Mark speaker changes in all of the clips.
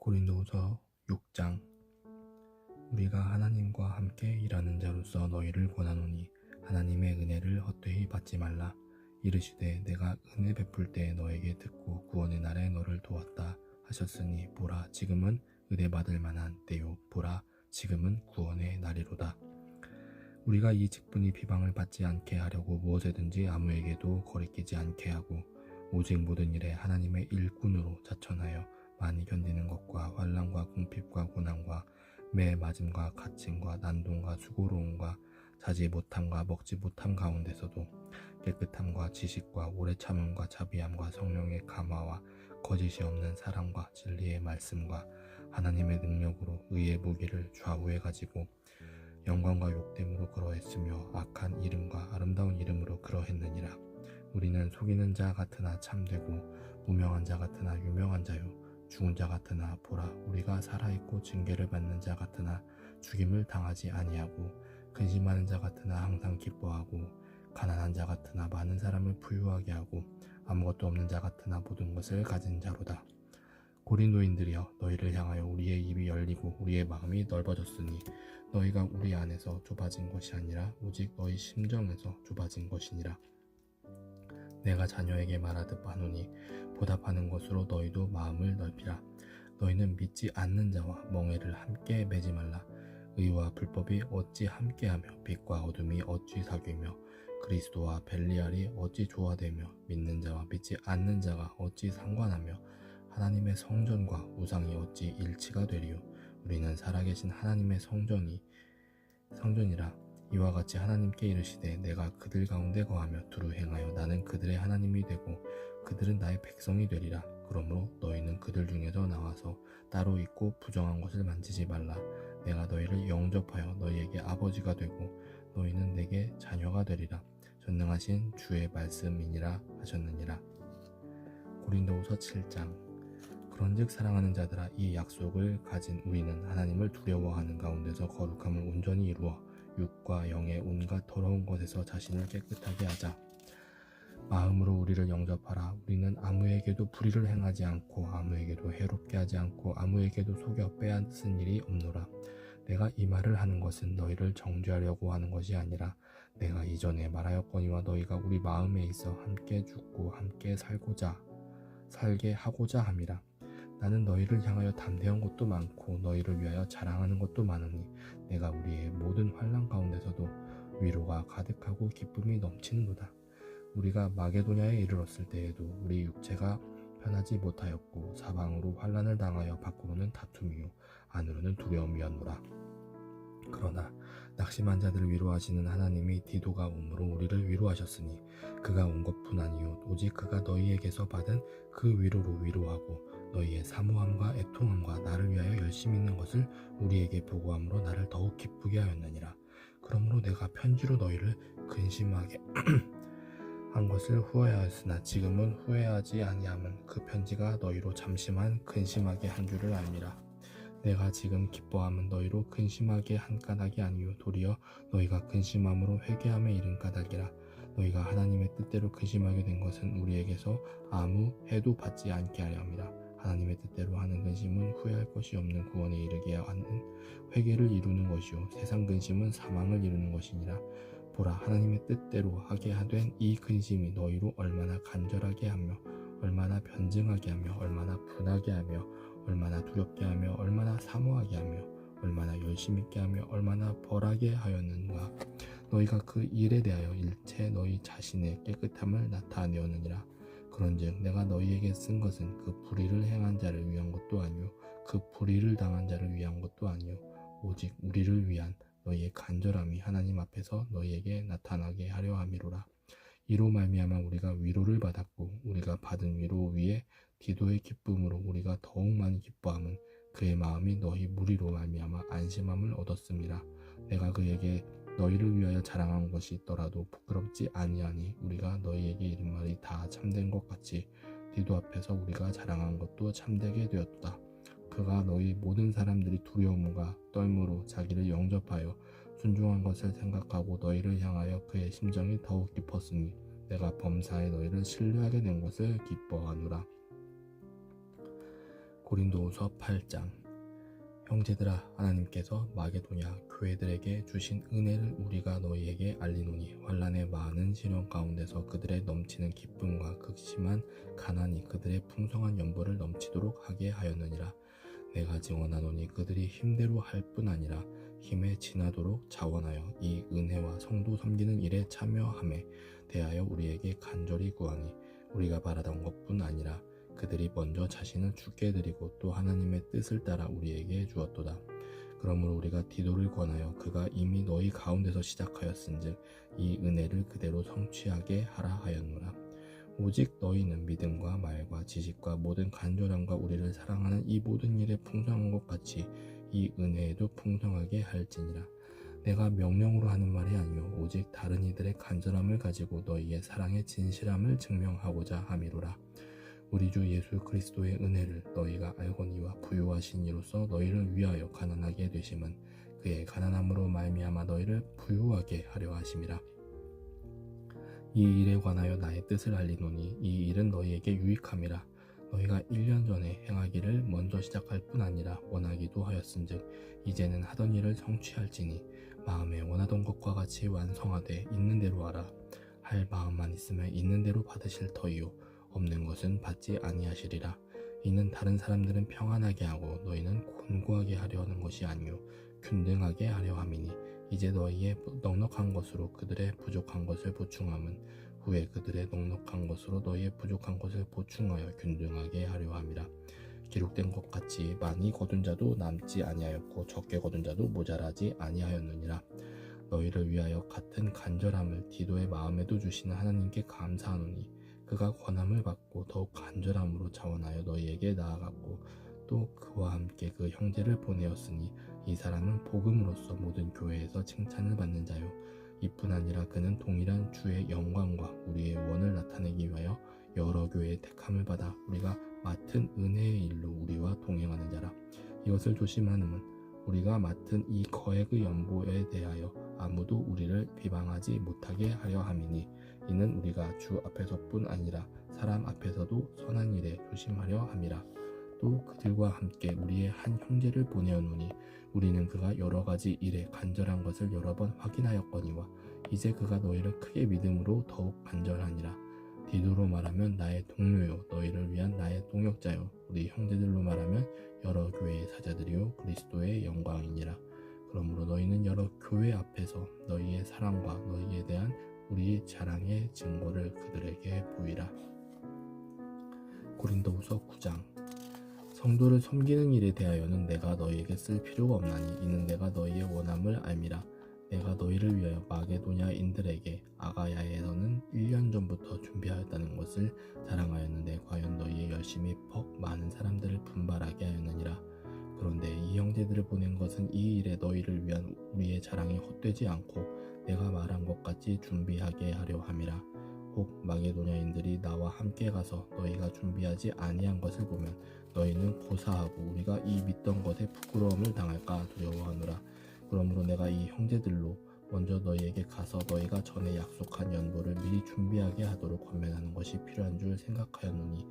Speaker 1: 고린도후서 6장. 우리가 하나님과 함께 일하는 자로서 너희를 권하노니 하나님의 은혜를 헛되이 받지 말라. 이르시되 내가 은혜 베풀 때 너에게 듣고 구원의 날에 너를 도왔다 하셨으니 보라 지금은 은혜 받을 만한 때요 보라 지금은 구원의 날이로다. 우리가 이 직분이 비방을 받지 않게 하려고 무엇에든지 아무에게도 거리끼지 않게 하고 오직 모든 일에 하나님의 일꾼으로 자천하여 많이 견디는 것과 환난과 궁핍과 고난과 매 맞음과 갇힘과 난동과 수고로움과 자지 못함과 먹지 못함 가운데서도 깨끗함과 지식과 오래 참음과 자비함과 성령의 감화와 거짓이 없는 사랑과 진리의 말씀과 하나님의 능력으로 의의 무기를 좌우해 가지고 영광과 욕됨으로 그러했으며 악한 이름과 아름다운 이름으로 그러했느니라. 우리는 속이는 자 같으나 참되고 무명한 자 같으나 유명한 자요 죽은 자 같으나 보라 우리가 살아있고 징계를 받는 자 같으나 죽임을 당하지 아니하고 근심하는 자 같으나 항상 기뻐하고 가난한 자 같으나 많은 사람을 부유하게 하고 아무것도 없는 자 같으나 모든 것을 가진 자로다. 고린도인들이여 너희를 향하여 우리의 입이 열리고 우리의 마음이 넓어졌으니 너희가 우리 안에서 좁아진 것이 아니라 오직 너희 심정에서 좁아진 것이니라. 내가 자녀에게 말하듯 하노니 보답하는 것으로 너희도 마음을 넓히라. 너희는 믿지 않는 자와 멍에를 함께 매지 말라. 의와 불법이 어찌 함께하며 빛과 어둠이 어찌 사귀며 그리스도와 벨리알이 어찌 조화되며 믿는 자와 믿지 않는 자가 어찌 상관하며 하나님의 성전과 우상이 어찌 일치가 되리요. 우리는 살아계신 하나님의 성전이라. 이와 같이 하나님께 이르시되 내가 그들 가운데 거하며 두루 행하여 나는 그들의 하나님이 되고 그들은 나의 백성이 되리라. 그러므로 너희는 그들 중에서 나와서 따로 있고 부정한 것을 만지지 말라. 내가 너희를 영접하여 너희에게 아버지가 되고 너희는 내게 자녀가 되리라. 전능하신 주의 말씀이니라 하셨느니라. 고린도후서 7장. 그런즉 사랑하는 자들아 이 약속을 가진 우리는 하나님을 두려워하는 가운데서 거룩함을 온전히 이루어 육과 영의 온갖 더러운 것에서 자신을 깨끗하게 하자. 마음으로 우리를 영접하라. 우리는 아무에게도 불의를 행하지 않고 아무에게도 해롭게 하지 않고 아무에게도 속여 빼앗은 일이 없노라. 내가 이 말을 하는 것은 너희를 정죄하려고 하는 것이 아니라 내가 이전에 말하였거니와 너희가 우리 마음에 있어 함께 죽고 함께 살게 하고자 함이라. 나는 너희를 향하여 담대한 것도 많고 너희를 위하여 자랑하는 것도 많으니 내가 우리의 모든 환난 가운데서도 위로가 가득하고 기쁨이 넘치는도다. 우리가 마게도냐에 이르렀을 때에도 우리 육체가 편하지 못하였고 사방으로 환난을 당하여 밖으로는 다툼이요 안으로는 두려움이었노라. 그러나 낙심한 자들을 위로하시는 하나님이 디도가 온으로 우리를 위로하셨으니 그가 온 것뿐 아니요 오직 그가 너희에게서 받은 그 위로로 위로하고 너희의 사모함과 애통함과 나를 위하여 열심히 있는 것을 우리에게 보고함으로 나를 더욱 기쁘게 하였느니라. 그러므로 내가 편지로 너희를 근심하게 한 것을 후회하였으나 지금은 후회하지 아니함은 그 편지가 너희로 잠시만 근심하게 한 줄을 알미라. 내가 지금 기뻐함은 너희로 근심하게 한 까닭이 아니요 도리어 너희가 근심함으로 회개함에 이른 까닭이라. 너희가 하나님의 뜻대로 근심하게 된 것은 우리에게서 아무 해도 받지 않게 하려 함이라. 하나님의 뜻대로 하는 근심은 후회할 것이 없는 구원에 이르게 하는 회개를 이루는 것이요 세상 근심은 사망을 이루는 것이니라. 보라 하나님의 뜻대로 하게 하된 이 근심이 너희로 얼마나 간절하게 하며 얼마나 변증하게 하며 얼마나 분하게 하며 얼마나 두렵게 하며 얼마나 사모하게 하며 얼마나 열심 있게 하며 얼마나 벌하게 하였는가. 너희가 그 일에 대하여 일체 너희 자신의 깨끗함을 나타내었느니라. 그런즉 내가 너희에게 쓴 것은 그 불의를 행한 자를 위한 것도 아니요 그 불의를 당한 자를 위한 것도 아니요 오직 우리를 위한 너희의 간절함이 하나님 앞에서 너희에게 나타나게 하려 함이로라. 이로 말미암아 우리가 위로를 받았고 우리가 받은 위로 위에 디도의 기쁨으로 우리가 더욱 많이 기뻐함은 그의 마음이 너희 무리로 말미암아 안심함을 얻었음이라. 내가 그에게 너희를 위하여 자랑한 것이 있더라도 부끄럽지 아니하니 우리가 너희에게 이른 말이 다 참된 것 같이 디도 앞에서 우리가 자랑한 것도 참되게 되었다. 그가 너희 모든 사람들이 두려움과 떨므로 자기를 영접하여 순종한 것을 생각하고 너희를 향하여 그의 심정이 더욱 깊었으니 내가 범사에 너희를 신뢰하게 된 것을 기뻐하노라. 고린도후서 8장. 형제들아, 하나님께서 마게도냐 교회들에게 주신 은혜를 우리가 너희에게 알리노니 환난의 많은 시련 가운데서 그들의 넘치는 기쁨과 극심한 가난이 그들의 풍성한 연보를 넘치도록 하게 하였느니라. 내가 증언하노니 그들이 힘대로 할 뿐 아니라 힘에 지나도록 자원하여 이 은혜와 성도 섬기는 일에 참여함에 대하여 우리에게 간절히 구하니 우리가 바라던 것뿐 아니라 그들이 먼저 자신을 주께 드리고 또 하나님의 뜻을 따라 우리에게 주었도다. 그러므로 우리가 디도를 권하여 그가 이미 너희 가운데서 시작하였은즉 이 은혜를 그대로 성취하게 하라 하였노라. 오직 너희는 믿음과 말과 지식과 모든 간절함과 우리를 사랑하는 이 모든 일에 풍성한 것 같이 이 은혜에도 풍성하게 할지니라. 내가 명령으로 하는 말이 아니요 오직 다른 이들의 간절함을 가지고 너희의 사랑의 진실함을 증명하고자 함이로라. 우리 주 예수 그리스도의 은혜를 너희가 알거니와 부유하신 이로써 너희를 위하여 가난하게 되심은 그의 가난함으로 말미암아 너희를 부유하게 하려 하심이라. 이 일에 관하여 나의 뜻을 알리노니 이 일은 너희에게 유익함이라. 너희가 1년 전에 행하기를 먼저 시작할 뿐 아니라 원하기도 하였은즉 이제는 하던 일을 성취할지니 마음에 원하던 것과 같이 완성하되 있는 대로 하라. 할 마음만 있으면 있는 대로 받으실 터이요 없는 것은 받지 아니하시리라. 이는 다른 사람들은 평안하게 하고 너희는 곤고하게 하려 하는 것이 아니요 균등하게 하려 함이니 이제 너희의 넉넉한 것으로 그들의 부족한 것을 보충함은 후에 그들의 넉넉한 것으로 너희의 부족한 것을 보충하여 균등하게 하려 함이라. 기록된 것 같이 많이 거둔 자도 남지 아니하였고 적게 거둔 자도 모자라지 아니하였느니라. 너희를 위하여 같은 간절함을 디도의 마음에도 주시는 하나님께 감사하노니 그가 권함을 받고 더욱 간절함으로 자원하여 너희에게 나아갔고 또 그와 함께 그 형제를 보내었으니 이 사람은 복음으로써 모든 교회에서 칭찬을 받는 자요 이뿐 아니라 그는 동일한 주의 영광과 우리의 원을 나타내기 위하여 여러 교회의 택함을 받아 우리가 맡은 은혜의 일로 우리와 동행하는 자라. 이것을 조심하는 우리가 맡은 이 거액의 연보에 대하여 아무도 우리를 비방하지 못하게 하려 함이니 이는 우리가 주 앞에서뿐 아니라 사람 앞에서도 선한 일에 조심하려 함이라. 또 그들과 함께 우리의 한 형제를 보내었노니 우리는 그가 여러 가지 일에 간절한 것을 여러 번 확인하였거니와 이제 그가 너희를 크게 믿음으로 더욱 간절하니라. 디도로 말하면 나의 동료요 너희를 위한 나의 동역자요 우리 형제들로 말하면 여러 교회의 사자들이요 그리스도의 영광이니라. 그러므로 너희는 여러 교회 앞에서 너희의 사랑과 너희에 대한 우리 자랑의 증거를 그들에게 보이라. 고린도후서 9장. 성도를 섬기는 일에 대하여는 내가 너희에게 쓸 필요가 없나니 이는 내가 너희의 원함을 알미라. 내가 너희를 위하여 마게도냐인들에게 아가야에서는 1년 전부터 준비하였다는 것을 자랑하였는데 과연 너희의 열심이 퍽 많은 사람들을 분발하게 하였느니라. 그런데 이 형제들을 보낸 것은 이 일에 너희를 위한 우리의 자랑이 헛되지 않고 내가 말한 것 같이 준비하게 하려 함이라. 혹 마게도냐인들이 나와 함께 가서 너희가 준비하지 아니한 것을 보면 너희는 고사하고 우리가 이 믿던 것에 부끄러움을 당할까 두려워하노라. 그러므로 내가 이 형제들로 먼저 너희에게 가서 너희가 전에 약속한 연보를 미리 준비하게 하도록 권면하는 것이 필요한 줄 생각하였노니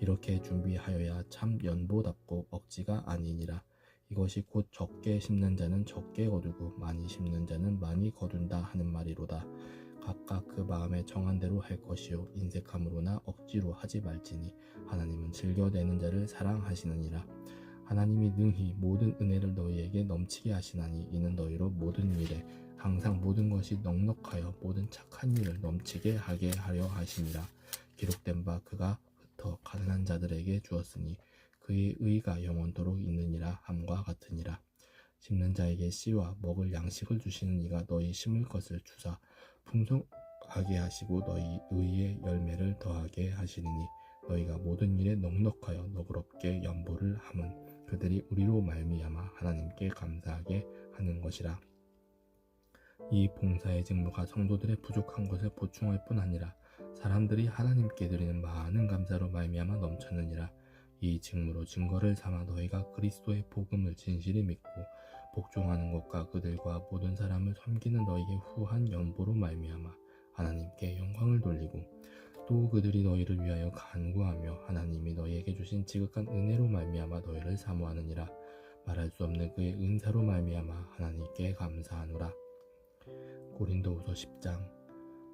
Speaker 1: 이렇게 준비하여야 참 연보답고 억지가 아니니라. 이것이 곧 적게 심는 자는 적게 거두고 많이 심는 자는 많이 거둔다 하는 말이로다. 각각 그 마음에 정한 대로 할 것이요 인색함으로나 억지로 하지 말지니 하나님은 즐겨내는 자를 사랑하시느니라. 하나님이 능히 모든 은혜를 너희에게 넘치게 하시나니 이는 너희로 모든 일에 항상 모든 것이 넉넉하여 모든 착한 일을 넘치게 하게 하려 하심이라. 기록된 바 그가 흩어 가난한 자들에게 주었으니 그의 의가 영원토록 있느니라 함과 같으니라. 심는 자에게 씨와 먹을 양식을 주시는 이가 너희 심을 것을 주사 풍성하게 하시고 너희 의의 열매를 더하게 하시리니 너희가 모든 일에 넉넉하여 너그럽게 연보를 함은 그들이 우리로 말미암아 하나님께 감사하게 하는 것이라. 이 봉사의 직무가 성도들의 부족한 것을 보충할 뿐 아니라 사람들이 하나님께 드리는 많은 감사로 말미암아 넘쳤느니라. 이 직무로 증거를 삼아 너희가 그리스도의 복음을 진실히 믿고 복종하는 것과 그들과 모든 사람을 섬기는 너희의 후한 연보로 말미암아 하나님께 영광을 돌리고 또 그들이 너희를 위하여 간구하며 하나님이 너희에게 주신 지극한 은혜로 말미암아 너희를 사모하느니라. 말할 수 없는 그의 은사로 말미암아 하나님께 감사하노라. 고린도후서 10장.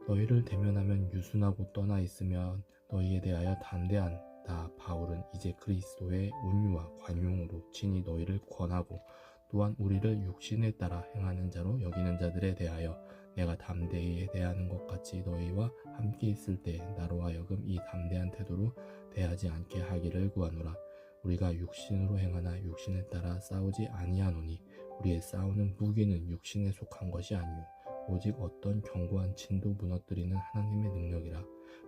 Speaker 1: 너희를 대면하면 유순하고 떠나 있으면 너희에 대하여 담대한 나 바울은 이제 그리스도의 온유와 관용으로 친히 너희를 권하고 또한 우리를 육신에 따라 행하는 자로 여기는 자들에 대하여 내가 담대히 대하는 것 같이 너희와 함께 있을 때 나로 하여금 이 담대한 태도로 대하지 않게 하기를 구하노라. 우리가 육신으로 행하나 육신에 따라 싸우지 아니하노니 우리의 싸우는 무기는 육신에 속한 것이 아니요 오직 어떤 견고한 진도 무너뜨리는 하나님의 능력이라.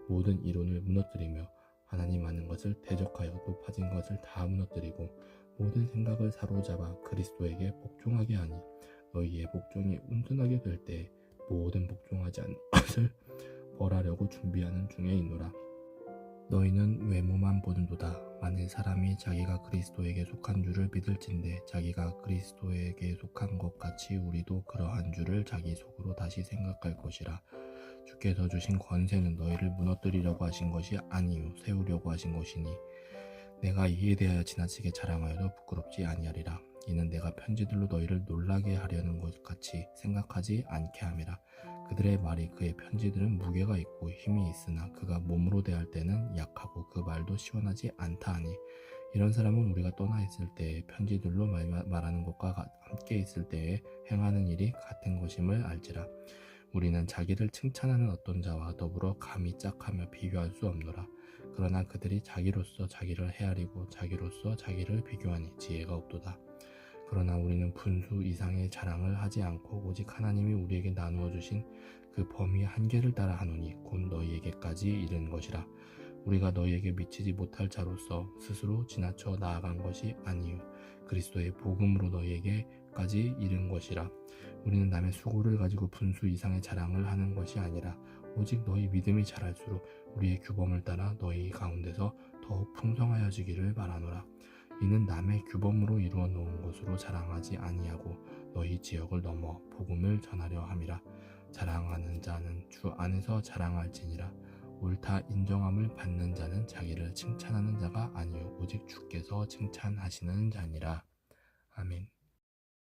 Speaker 1: 모든 이론을 무너뜨리며 하나님 아는 것을 대적하여 높아진 것을 다 무너뜨리고 모든 생각을 사로잡아 그리스도에게 복종하게 하니 너희의 복종이 온전하게 될 때 모든 복종하지 않는 것을 벌하려고 준비하는 중에 있노라. 너희는 외모만 보는도다. 만일 사람이 자기가 그리스도에게 속한 줄을 믿을진대 자기가 그리스도에게 속한 것 같이 우리도 그러한 줄을 자기 속으로 다시 생각할 것이라. 주께서 주신 권세는 너희를 무너뜨리려고 하신 것이 아니요 세우려고 하신 것이니 내가 이에 대하여 지나치게 자랑하여도 부끄럽지 아니하리라. 이는 내가 편지들로 너희를 놀라게 하려는 것 같이 생각하지 않게 함이라. 그들의 말이 그의 편지들은 무게가 있고 힘이 있으나 그가 몸으로 대할 때는 약하고 그 말도 시원하지 않다 하니 이런 사람은 우리가 떠나 있을 때에 편지들로 말하는 것과 함께 있을 때에 행하는 일이 같은 것임을 알지라. 우리는 자기를 칭찬하는 어떤 자와 더불어 감히 짝하며 비교할 수 없노라. 그러나 그들이 자기로서 자기를 헤아리고 자기로서 자기를 비교하니 지혜가 없도다. 그러나 우리는 분수 이상의 자랑을 하지 않고 오직 하나님이 우리에게 나누어 주신 그 범위의 한계를 따라 하노니 곧 너희에게까지 이른 것이라. 우리가 너희에게 미치지 못할 자로서 스스로 지나쳐 나아간 것이 아니요 그리스도의 복음으로 너희에게까지 이른 것이라. 우리는 남의 수고를 가지고 분수 이상의 자랑을 하는 것이 아니라 오직 너희 믿음이 자랄수록 우리의 규범을 따라 너희 가운데서 더욱 풍성하여지기를 바라노라. 이는 남의 규범으로 이루어 놓은 것으로 자랑하지 아니하고 너희 지역을 넘어 복음을 전하려 함이라. 자랑하는 자는 주 안에서 자랑할지니라. 옳다 인정함을 받는 자는 자기를 칭찬하는 자가 아니요 오직 주께서 칭찬하시는 자니라. 아멘.